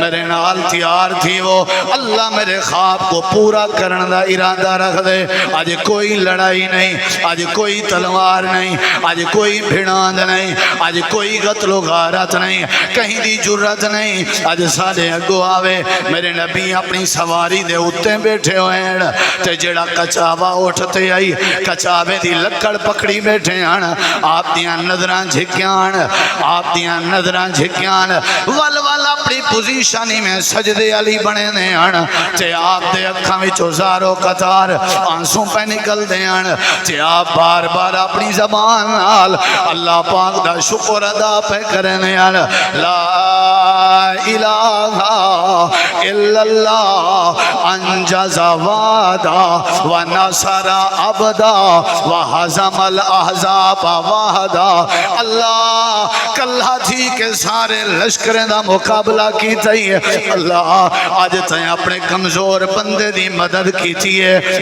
میرے نال تیار تھی. وہ اللہ میرے خواب کو پورا کرنے دا ارادہ رکھ دے. آج کوئی لڑائی نہیں، آج کوئی تلوار نہیں، آج کوئی بھڑاند نہیں، آج کوئی قتل و غارت نہیں، کہیں دی جرت نہیں. آج سارے اگو آوے میرے نبی اپنی سواری دے اتے بیٹھے ہوئے ہیں تے جڑا کچاوا اٹھتے آئی کچاوے دی لکڑ پکڑی بیٹھے ہیں. آپ دیاں نظران جھکیان ول اپنی پوزیشنی میں سجدے علی بنے نے ہیں تے آپ دے اکھاں وچوں زارو قطار آنسوں پہ نکل دے ہیں تے آپ بار بار اپنی زبان نال اللہ پاک دا شکر ادا پہ کرنے ہیں. لا الہ الا اللہ انجز وعدا ونصر عبدا وحزم الاحزاب وحدا. اللہ کلہ تھی کہ سارے لشکریں دا مقابلہ کی تھی. اللہ آج تائیں اپنے کمزور بندے دی مدد کی تھی.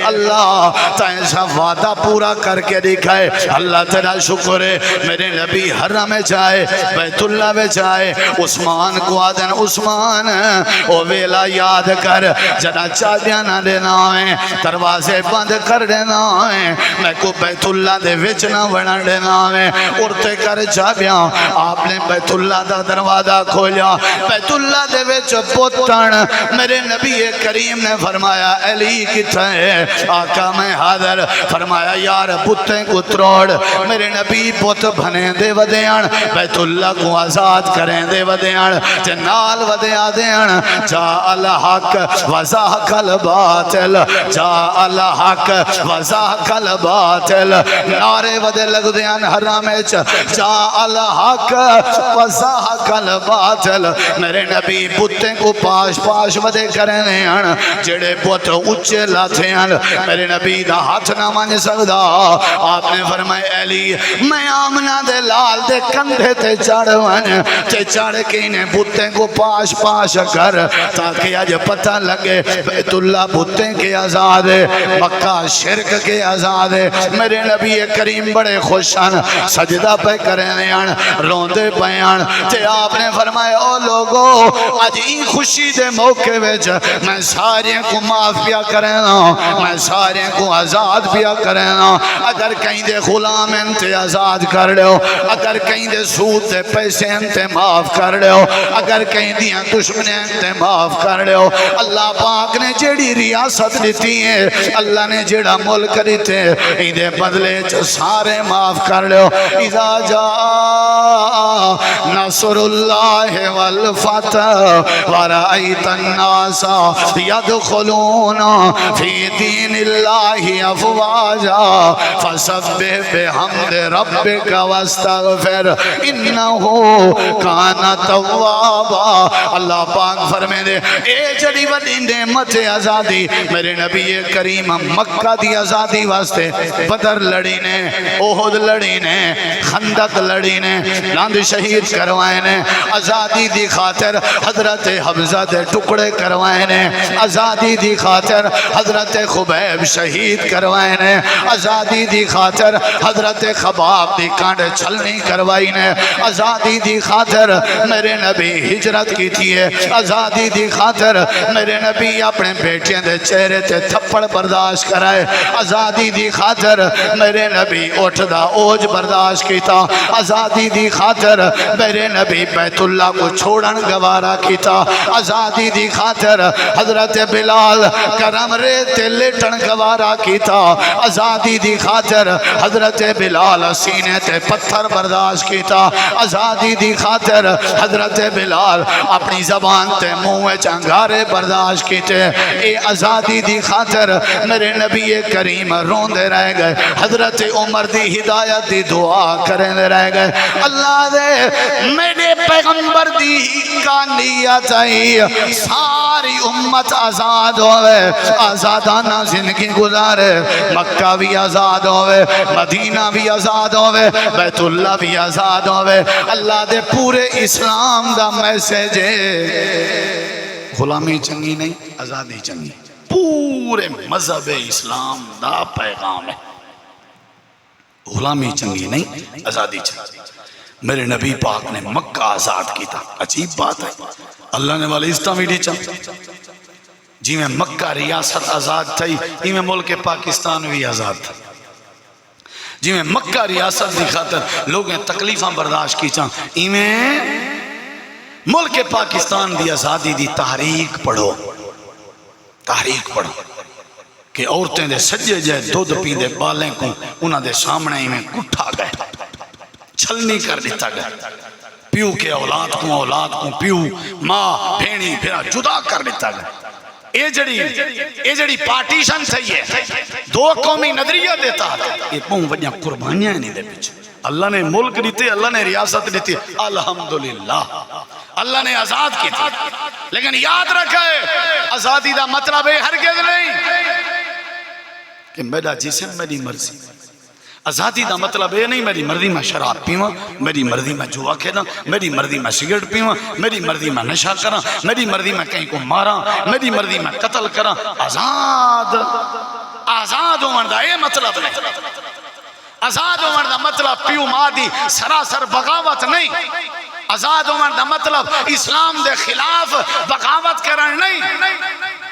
اللہ تائیں سا وعدہ پورا کر کے دکھائے. اللہ تیرا شکر ہے. میرے نبی حرم میں جائے، بیت اللہ میں جائے، عثمان کو آدن عثمان او ویلا یاد کر جنا چابیاں نہ دینا ہے، دروازے بند کر دینا ہے، میں کو بیت اللہ دے وچ نہ وڑن دینا ہے. اڑتے کر چابیاں آپ نے بیت اللہ دا دروازہ کھولیا. بیت اللہ دے وچ پوتن میرے نبی کریم نے فرمایا علی کتھے ہے؟ آقا میں حاضر. فرمایا یار پتیں کو تروڑ. میرے نبی پوت بھنے دے ودیان بیت اللہ کو آزاد کریں دے ودیان جنال ودیا دیان. جا الحق وزاق الباطل، جا الحق وزاق الباطل. نعرے ودے لگ دیان حرام جا الحق وزاق الباطل. میرے نبی پتیں کو پاش ودے کرنے ہیں جڑے پت اچھے لاتے ہیں. میرے نبی دا ہاتھ نہ مان سکدا. آپ نے فرمایا علی میں آمنہ دے لال دے کندھے تے چڑھوان تے چڑھ کے انہیں پتیں کو پاش کر تاکہ آج پتہ لگے بیت اللہ پتیں کے آزاد ہے، مکہ شرک کے آزاد ہے. میرے نبی کریم بڑے خوشان سجدہ پہ کرنے ہیں روندے پیان تے آپ نے فرمایا او لوگو آج این خوشی دے موقع ویچ میں سارے کو معاف پیا کرنا، میں سارے کو آزاد پیا کرنا. اگر کہیں دے غلام انتے آزاد کر لے ہو، اگر کہیں دے سود دے پیسے انتے معاف کر لے ہو، اگر کہیں دیاں دشمنے انتے معاف کر لے ہو. اللہ پاک نے جیڑی ریاست دیتی ہے، اللہ نے جیڑا ملک دیتے اندے بدلے سارے معاف کر لے ہو. اذا جا نصر اللہ والفتح ورأیت الناس يدخلون فی دین اللہ افواجا فسبح بحمد ربک واستغفر انہو کان توابا. اللہ پاک فرمائے دے اے جڑی وڈی نعمت آزادی میرے نبی کریم مکہ دی آزادی واسطے بدر لڑی نے، احد لڑی نے، خندق لڑی نے، لاند شہید کروائے نے، آزادی دکھا خاطر حضرت حمزہ دے ٹکڑے کروائے نے، آزادی دی خاطر حضرت خبیب شہید کروائے نے، آزادی دی خاطر حضرت خباب دی کانڈ چھلنی کروائی نے، آزادی دی خاطر میرے نبی ہجرت کی تھی ہے، آزادی دی خاطر میرے نبی اپنے بیٹیاں دے چہرے تے تھپڑ برداشت کرائے، آزادی دی خاطر میرے نبی اٹھ دا اوج برداشت کیتا، آزادی دی خاطر میرے نبی بیت اللہ کو چھوڑن گوارا کیتا، آزادی دی خاطر حضرت بلال کرم رے تے لیٹن گوارا کیتا، آزادی دی خاطر حضرت بلال سینے تے پتھر برداشت کیتا، آزادی دی خاطر حضرت بلال اپنی زبان تے منہ چنگارے برداشت کیتے، اے آزادی دی خاطر میرے نبی کریم روندے رہ گئے، حضرت عمر دی ہدایت دی دعا کرنے رہ گئے، اللہ دے میرے پیغمبر دی کانیت آئی ساری امت آزاد ہوئے، آزادانہ زندگی گزارے، مکہ بھی آزاد ہوئے، مدینہ بھی آزاد ہوئے، بیت اللہ بھی آزاد ہوئے، اللہ دے پورے اسلام دا میسیج ہے غلامی چنگی نہیں آزادی چنگی، پورے مذہب اسلام دا پیغام ہے غلامی چنگی نہیں آزادی چنگی۔ میرے نبی پاک نے مکہ آزاد کی تھا، عجیب بات ہے، اللہ نے والی اسلامی ڈیچا جی میں مکہ ریاست آزاد تھی، ہی میں ملک پاکستان بھی آزاد تھا، جی میں مکہ ریاست دی خاطر لوگیں تکلیفاں برداشت کی چاں، ہی میں ملک پاکستان دی آزادی دی تحریک پڑھو، تحریک پڑھو کہ عورتیں دے سجے جائے دودھ پی دے بالیں کو انہاں دے سامنے ہی میں کٹھا گئے، چھلنی کر دیتا گئے، پیو کے اولاد کو پیو ماں بھینی پھرا جدا کر دیتا گئے، اے جڑی پارٹیشن صحیح ہے، دو قومی نظریہ دیتا یہ پہوں وجہ قربانیاں نہیں دے پیچھے، اللہ نے ملک دیتے، اللہ نے ریاست دیتی، الحمدللہ اللہ نے آزاد کی تھی، لیکن یاد رکھے آزادی دا مطلب ہے ہرگز نہیں کہ میرا جسم میری مرضی، آزادی دا مطلب یہ نہیں میری مرضی میں شراب پیواں، میری مرضی میں جوا کھیلاں، میری مرضی میں سگریٹ پیواں، میری مرضی میں نشہ کراں، میری مرضی میں کہیں کو ماراں، میری مرضی میں قتل کراں، آزاد عمر دا یہ مطلب نہیں، آزاد عمر دا مطلب پیو ماں دی سراسر بغاوت نہیں، آزاد عمر دا مطلب اسلام دے خلاف بغاوت کرن نہیں،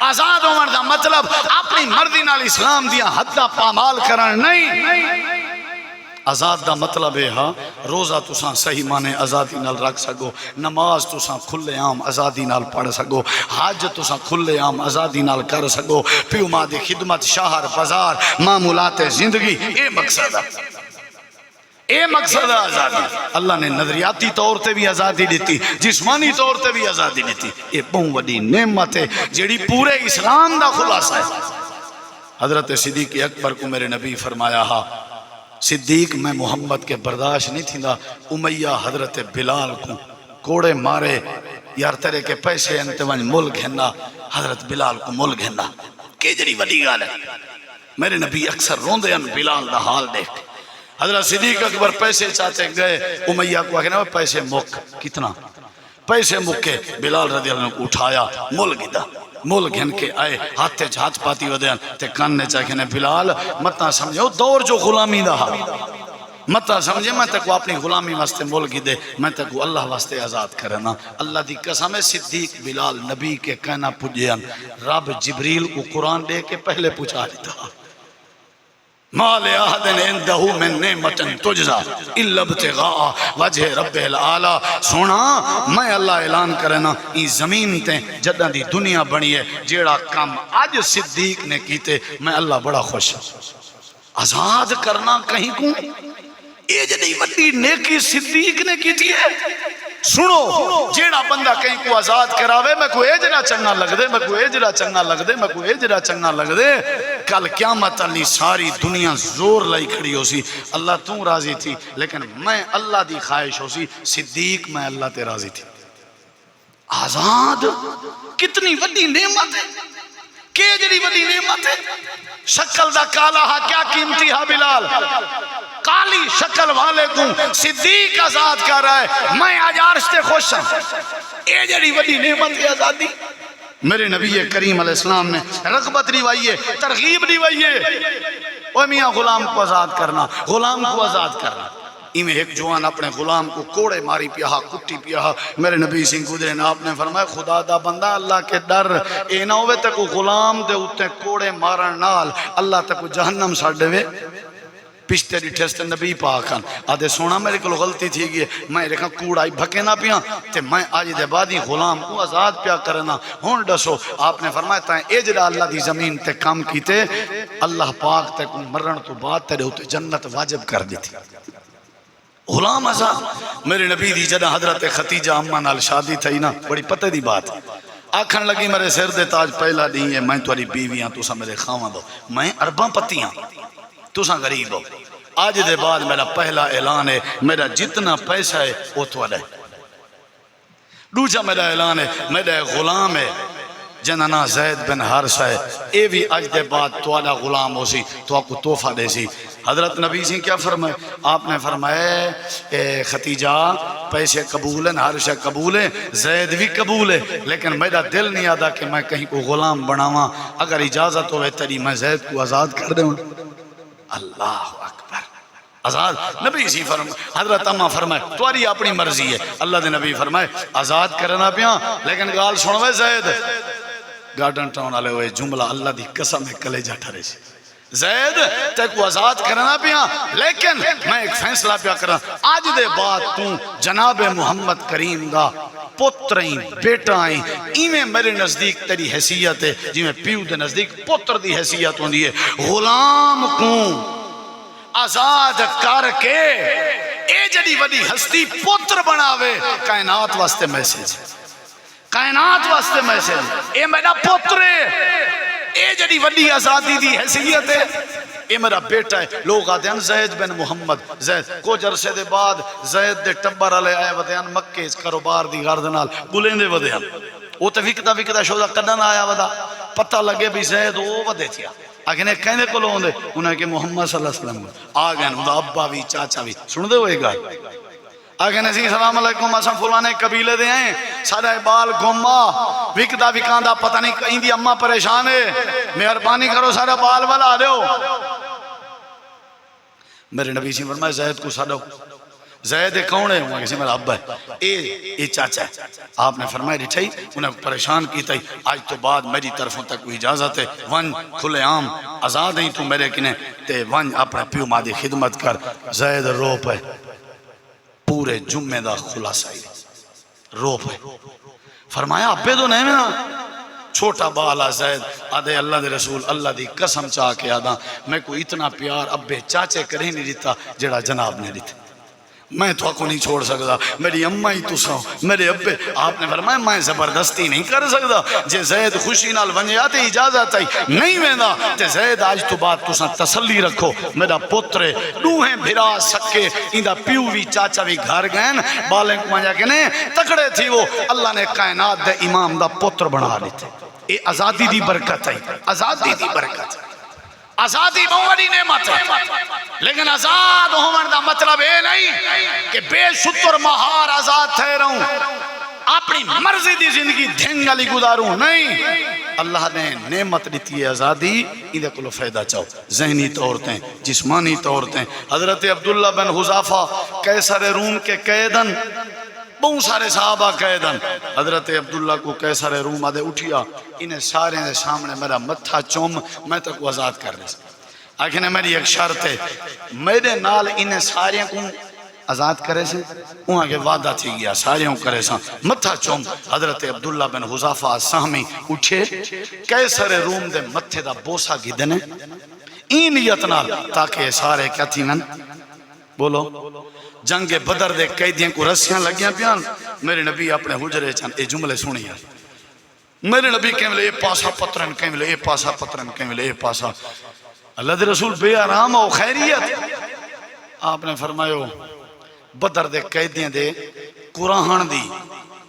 آزاد عمر دا مطلب اپنی مرضی نال اسلام دیا حدہ پامال کرن نہیں، آزاد دا مطلب ہے ہاں روزہ تساں صحیح مانے آزادی نال رکھ سکو، نماز تساں کھلے عام آزادی نال پڑھ سکو، حج تساں کھلے عام آزادی نال کر سکو، پیو ماں دی خدمت شہر بازار معمولات زندگی، یہ مقصد ہے، اے مقصد ہے آزادی۔ اللہ نے نظریاتی طور تے بھی آزادی دیتی، جسمانی طور تے بھی آزادی دیتی، یہ بہت بڑی نعمت ہے جیڑی پورے اسلام دا خلاصہ ہے۔ حضرت صدیق اکبر کو میرے نبی فرمایا ہا صدیق میں محمد کے برداشت نہیں تھی دا، امیہ حضرت بلال کو کوڑے مارے یار تیرے کے پیسے انتوان مل گھننا، حضرت بلال کو مل گھننا کہ جڑی وڈی گال ہے۔ میرے نبی اکثر روندے ان بلال دا حال دیکھ، حضرت صدیق اکبر پیسے چاہتے گئے، امیہ کو کہنا پیسے مک، کتنا پیسے مکے، بلال رضی اللہ عنہ کو اٹھایا، مل گدا، مل گھن کے آئے، ہاتھے ہاتھ پاتی ودیان تے کاننے چاہنے بلال متنا سمجھے وہ دور جو غلامی دا متنا سمجھے میں تک وہ اپنی غلامی واسطے مل گی دے، میں تک وہ اللہ واسطے آزاد کرنا۔ اللہ دی قسم ہے صدیق بلال نبی کے کہنا پجیان، رب جبریل کو قرآن دے کے پہلے پوچھا دیتا، مال احد عندہ من نعمت تجزا الا ابتغاء وجہ رب العالی۔ سونا میں اللہ اعلان کرنا این زمین تے جدہ دی دنیا بنی ہے جیڑا کام آج صدیق نے کیتے میں اللہ بڑا خوش آزاد کرنا کہیں کو یہ جدی وڈی نیکی صدیق نے کیتی ہے۔ سنو جیڑا بندہ کہیں کو آزاد کراوے میں کوئی اجرا چنگا لگ دے، میں کوئی اجرا چنگا لگ دے، میں کوئی اجرا چنگا لگ دے، کل قیامت علی ساری دنیا زور لائی کھڑی ہو سی، اللہ توں راضی تھی لیکن میں اللہ دی خواہش ہو سی، صدیق میں اللہ تے راضی تھی۔ آزاد کتنی وڈی نعمت ہے، کہ جڑی وڈی نعمت ہے شکل دا کالا ہا کیا قیمتی ہا بلال کالی شکل والے کو صدیق آزاد کر رہا ہے میں آج عرش تے خوش ہوں اے جڑی وڈی نعمت ہے آزادی میرے نبی کریم علیہ السلام نے رغبت نوائی ہے ترغیب نوائی ہے اوہ میاں غلام کو آزاد کرنا غلام کو آزاد کرنا ایمیں ایک جوان اپنے غلام کو کوڑے ماری پیہا کٹی پیہا میرے نبی سنگھ گزرے نے آپ نے فرمایا خدا دا بندہ اللہ کے ڈر اے نہ ہوئے تے کو غلام دے اتے کوڑے مارن نال اللہ تے کو جہنم ساڑھے وے پشتے دی ٹھیستے نبی پاکان آدھے سونا میرے کو غلطی تھی گئی میں رکھا کوڑائی بھکے نہ پیاں تے میں آج دے بعدی غلام کو آزاد پیا کرنا ہون ڈسو آپ نے فرمایا تائیں اجرا اللہ دی زمین تے کام کیتے اللہ پاک تے کو مرن تو بعد تیرے ہوتے جنت واجب کر دی تھی غلام آزاد میرے نبی دی جدہ حضرت ختیجہ اممہ نال شادی تھی نا بڑی پتہ دی بات آکھن لگی میرے سر دے تاج پہلا نہیں ہے میں تواری بیویاں تو سا میرے خواہاں دو میں ارباں پتیاں تو سا غریب ہو آج دے بعد میرا پہلا اعلان ہے میرا جتنا پیسہ ہے وہ تو ہے دوسرا میرا اعلان ہے میرا غلام ہے جننا زید بن حارثہ ہے اے بھی آج دے بعد توالا غلام ہو سی تو آپ کو توفہ دے سی حضرت نبی سے کیا فرمائے آپ نے فرمائے ختیجہ پیسے قبول ہیں حارثہ قبول ہے زید بھی قبول ہے لیکن میرا دل نہیں آدھا کہ میں کہیں کو غلام بناواں اگر اجازت ہوئے تری میں زید کو آزاد کر دوں اللہ اکبر آزاد نبی اسی فرمائے حضرت امہ فرمائے تواری اپنی مرضی ہے اللہ دے نبی فرمائے آزاد کرنا پیاں لیکن گال سنوے زید گارڈن ٹاؤن آلے ہوئے جملہ اللہ دی قسم ہے کلے جا ٹھرے سی زید تے کو آزاد کرنا پیاں لیکن میں ایک فیصلہ پیا کرنا آج دے بعد تو جناب محمد کریم دا پتریں بیٹائیں ایمیں میرے نزدیک تیری حیثیت ہے جی میں پیو دے نزدیک پتر دی حیثیت ہوں دیئے غلام کو آزاد کر کے اے جڑی وڈی ہستی پتر بناوے کائنات واسطے میسیج کائنات واسطے میسیج اے میرا پتر ہے اے جڑی وڈی آزادی دی حیثیت ہے اے میرا بیٹا ہے لوگ آتے ہیں زید بن محمد زید کو جرسے دے بعد زید دے ٹبر علیہ آئے ودیان مکہ اس کاروبار دی گاردنال بلین دے ودیان وہ تے وکتا شوزہ قدن آیا ودا پتہ لگے بھی زید وہ ودے تھیا آگے نے کہنے کو لوگوں دے انہیں کہ محمد صلی اللہ علیہ وسلم آگے نے ابا بھی چاچا بھی سن دے ہوئے گا آگے نے سی سلام علیکم اساں فلانے قبیلے دے ہیں سارے بال گھما وکدا وکاندہ پتہ نہیں کہیں دی اماں پریشان ہے مہربانی کرو سارے بال والا دیو میرے نبی سے فرمایا زید کو ساڑھو زید کون ہے وہاں کسی میرا ابا ہے اے چاچا ہے آپ نے فرمایا رٹھائی انہیں پریشان کی تھی آج تو بعد میری طرفوں تک کوئی اجازت ہے ون کھلے عام آزاد ہیں تو میرے کنے تے ون اپنے پیو مادی خدمت کر زید روپ ہے پورے جمعہ دا خلاصہ روپ ہے فرمایا ابے تو نہیں میں چھوٹا بالا زید آدھے اللہ دے رسول اللہ دی قسم چاہ کے آدھا میں کو اتنا پیار ابے چاچے کریں نہیں دیتا جڑا جناب نے دیتا میں تو کو نہیں چھوڑ سکتا میری اماں ہی تو سو میرے ابے آپ نے فرمایا میں زبردستی نہیں کر سکتا جے زید خوشی نال ونجے آتے اجازت آئی نہیں ویندہ تے زید آج تو بات تو سا تسلی رکھو میرا پتر دوہیں بھرا سکے اندہ پیو بھی چاچا بھی گھر گئن بالیں کو مانجا کے نہیں تکڑے تھی وہ اللہ نے کائنات دے امام دا پتر بنا لیتے اے آزادی دی برکت ہے آزادی دی برکت ہے آزادی بہوڑی نعمت ہے لیکن آزاد ہومن دا مطلب اے نہیں کہ بے شتر مہار آزاد تھے رہوں اپنی مرضی دی زندگی دھنگلی گزاروں نہیں اللہ نے نعمت دیتی ہے آزادی اندھے کو لو فائدہ چاہو ذہنی طورتیں جسمانی طورتیں حضرت عبداللہ بن حذافہ قیصر روم کے قیدن بہت سارے صحابہ قیدن حضرت عبداللہ کو قیصر روم آدھے اٹھیا انہیں سارے دے سامنے میرا متھا چوم میں تک وہ آزاد کر رہے آخر نے میری ایک شرط ہے میرے نال انہیں سارے کو آزاد کرے سے وہاں کے وعدہ تھی گیا سارے ہوں کرے سا متھا چوم حضرت عبداللہ بن حذافہ سہمی اٹھے قیصر روم دے متھے دا بوسا گدنے این نیت نال تاکہ سارے کیا تھی نن بولو جنگ بدر دے قیدیاں کو رسیاں لگیاں پیان میرے نبی اپنے حجرے چاند اے جملے سنی ہیں میرے نبی کہیں ملے اے پاسا پترن کہیں ملے اے پاسا پترن کہیں ملے اے پاسا اللہ دے رسول بے آرام و خیریت آپ نے فرمایا بدر دے قیدیاں دے قرآن دی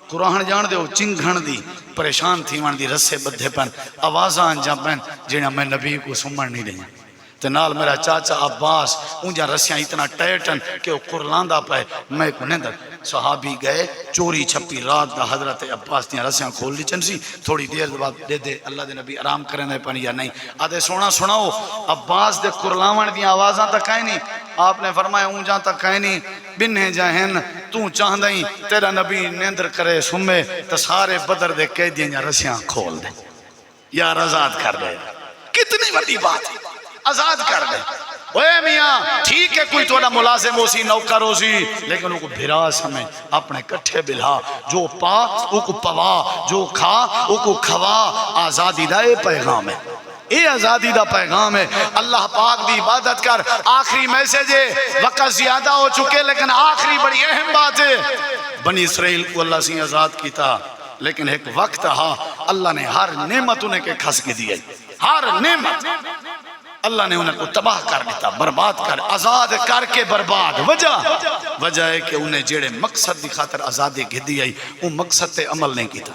قرآن جان دے چنگھن دی پریشان تھی ون دی رسے بدھے پن آوازاں جا پن جنہاں میں نبی کو سمجھ نہیں دیں تے نال میرا چاچا عباس اونجا رسیاں اتنا ٹیٹن کہ وہ قرلاندہ پائے میں کو نیندر صحابی گئے چوری چھپی رات دا حضرت عباس دیاں رسیاں کھول لی چنسی تھوڑی دیر بعد دے دے اللہ دے نبی آرام کریں دے پن یا نہیں آدھے سونا سناؤ عباس دے قرلاون دیاں آوازاں تک کہیں نہیں آپ نے فرمایا اونجا تک کہیں نہیں بننے جاہن تو چاہدائیں تیرا نبی نیندر کرے سمے تا سارے بدر دے قیدیاں یا رسیاں کھول دے یار آزاد کر دے کتنی بڑی بات ہے آزاد کر دے اوے میاں ٹھیک ہے کوئی توڑا ملازم ہو سی نوکر ہو سی لیکن ان کو بھرا سمیں اپنے کٹھے بلہا جو پا ان کو پوا جو کھا ان کو کھوا آزادی دا اے پیغام ہے اے آزادی دا پیغام ہے اللہ پاک دی عبادت کر آخری میسیج ہے وقت زیادہ ہو چکے لیکن آخری بڑی اہم بات ہے بنی اسرائیل کو اللہ سے آزاد کیتا لیکن ایک وقت ہا اللہ نے ہر نعمت انہیں کے کھس کے دیئے ہر نعمت اللہ نے انہیں کو تباہ کر دیتا برباد کر آزاد کر کے برباد وجہ ہے کہ انہیں جیڑے مقصد دی خاطر آزادی گھدی آئی وہ مقصد تے عمل نہیں کیتا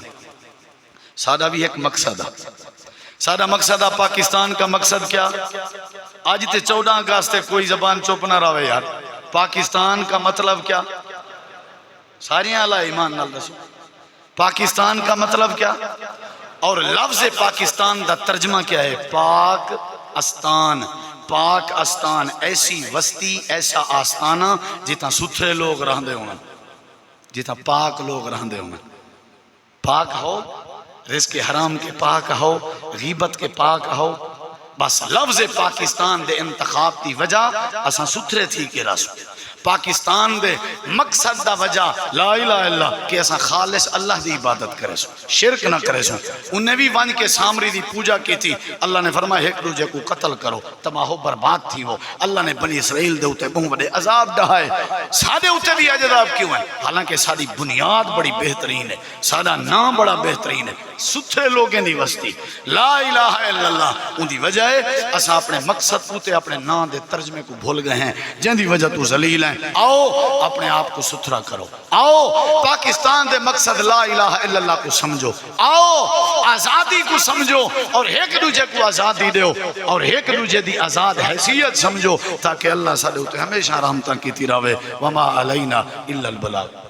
سادہ بھی ایک مقصد ہے سادہ مقصد ہے پاکستان کا مقصد کیا آج تے 14 اگست کوئی زبان چوپ نہ رہے یار پاکستان کا مطلب کیا ساری اعلیٰ ایمان نال دسو پاکستان کا مطلب کیا اور لفظ پاکستان دا ترجمہ کیا ہے پاک استان پاک استان ایسی وسطی ایسا آستانہ جتنا ستھرے لوگ رہندے ہونا جتنا پاک لوگ رہندے ہونا پاک ہو رزق حرام کے پاک ہو غیبت کے پاک ہو بس لفظ پاکستان دے انتخاب دی وجہ اساں ستھرے تھی کے رسو پاکستان دے مقصد دا وجہ لا الہ الا اللہ کہ اساں خالص اللہ دی عبادت کرے سو شرک نہ کرے سو انہیں بھی ون کے سامری دی پوجا کی تھی اللہ نے فرمایا ایک دوجے کو قتل کرو تباہ و برباد تھی ہو اللہ نے بنی اسرائیل دے ہوتے بہت بڑے عذاب ڈھائے سادے ہوتے بھی عذاب کیوں ہیں حالانکہ ساری بنیاد بڑی بہترین ہے سادہ نام بڑا بہترین ہے ستھرے لوگیں دی وسطی لا الہ الا اللہ ان دی وجہ ہے اساں اپنے مقصد پوتے اپنے نام دے ترجمے کو بھول گئے ہیں جن دی وجہ تو ذلیل ہیں آؤ اپنے آپ کو ستھرا کرو آؤ پاکستان دے مقصد لا الہ الا اللہ کو سمجھو آؤ آزادی کو سمجھو اور ایک دوجے کو آزادی دیو اور ایک دوجے دی آزاد حیثیت سمجھو تاکہ اللہ صلی اللہ علیہ وسلم ہمیشہ رحمتہ کی تیراوے وما علینا الا البلاغ